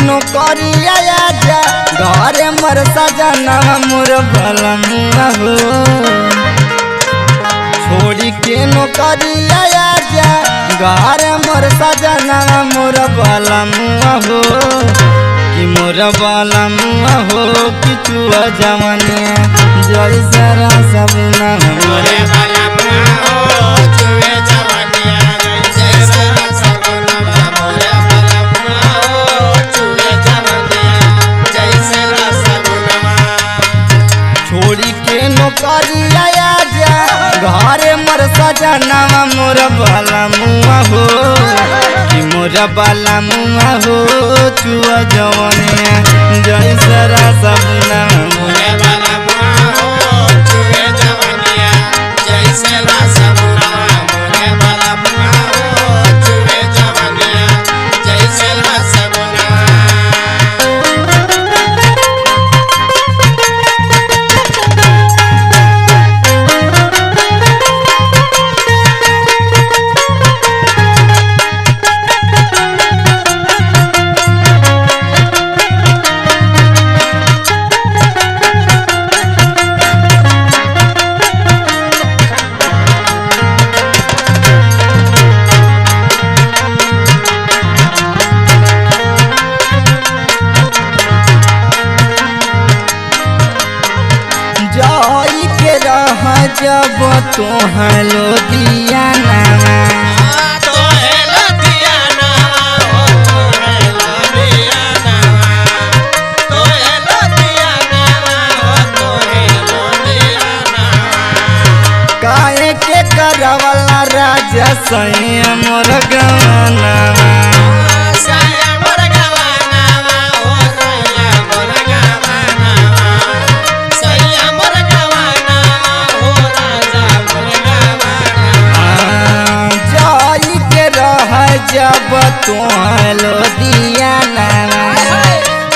नौकरिया आजा घरे मर सजना मोर बलमुआ हो। छोड़ी के नौकरिया आजा घरे मर सजना मोर बलमुआ हो। कि मोर बलमुआ हो किचुआ जवनिया जैसा सब ना मोरे नौकरिया आजा घरे मर सजना मोर बलमुआ हो। कि मोर बलमुआ हो चुआ जवनिया जैसा सब ना मोरे बलमुआ हो चुए जवनिया जैसा सब ना मोरे बलमुआ हो चुए जवनिया जैसा सब ना। जब तो हेलो दिया नामा तो हेलो दिया नामा तो हेलो दिया नामा तो हेलो दिया नामा तो हेलो दिया नामा। काहे के करवला राजा सैया मोर गवाना जब तुहलो दिया नामा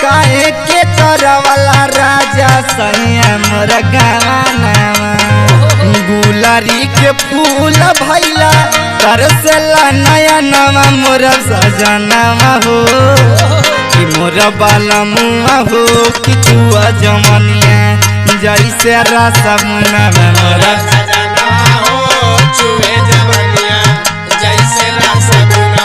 काहे के करवला राजा सैया मोर गवाना। गुलारी के फूल भैला तरसला नया नवा मोर सजनावा हो। कि मोर बलमुआ हो किचुआ जवनिया जैसे रसमुना मोर सजनावा हो चुए जवनिया जैसे रसमुना।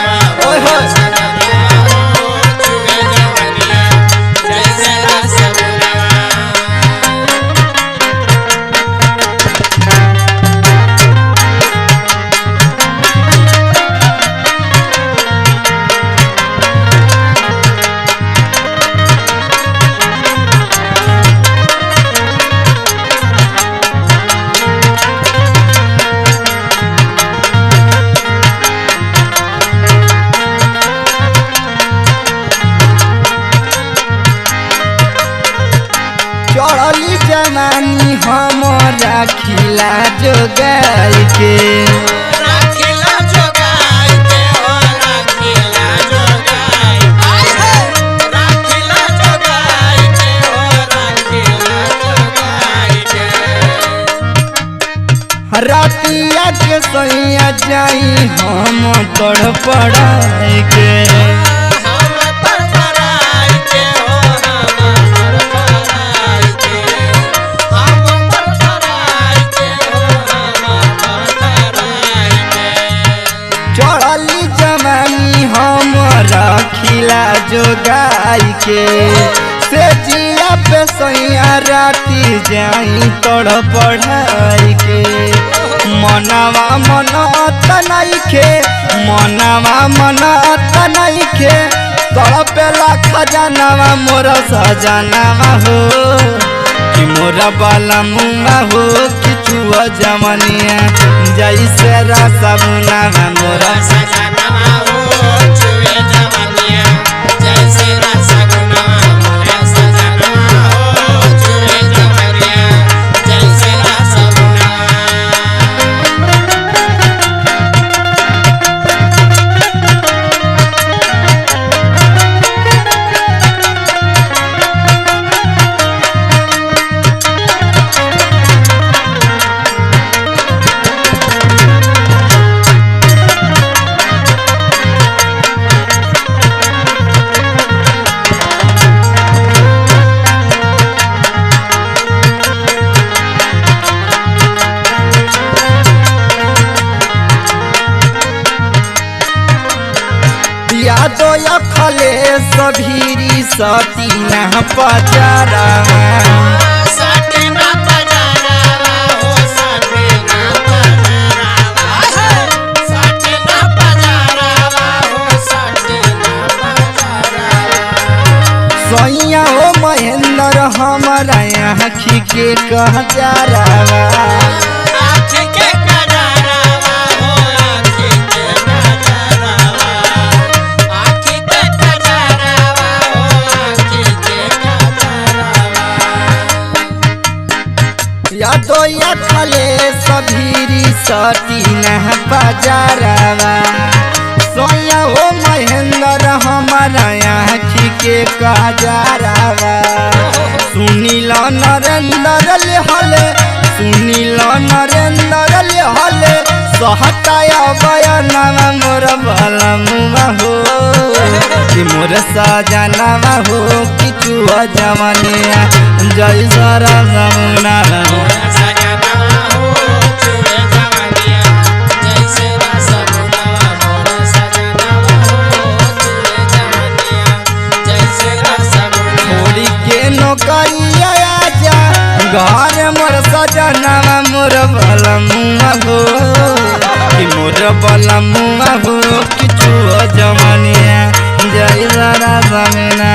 चढ़ली जवानी हमारा खिला जोगाई के राखिला जोगाई के हो राखिला जोगाई राखिला जोगाई के हो राखिला जोगाई के। रातिया के सैया जाई हम तड़पड़ाई के खिला जोगाई के से जिया पे सैया राती जाई तोड़ पढ़ाई के। मनवा मन तनइखे मनवा मन तनइखे तड़पेला खजानावा मोर सजनावा हो। कि मोर बलमुआ हो किचुआ जवनिया जैसे रसमुना मोर सजनावा हो चुए जवनिया जैसे रसमुना मोर सजनावा हो चुए जवनिया जैसे रसमुना। यादो अखले सभीरी सती न पचारा सैया हो महेंद्र हमारा आँखी के कहजारा यादो अखले सभीरी सती न बजारवा सोया हो महेंद्र हमारा आँखी के कहजारवा सुनील नरेंद्र हले सुनील नरेंद्र हले सहताय बयानवा मोर बलमुआ हो कि मोर सजनवा हो किछु जवानिया जय सारा जमुना छोड़ी के नौकरिया आजा घर मोर सजनवा मोर बलमुआ हो कि मोर बलमुआ हो किछु जवानिया जय सारा जमुना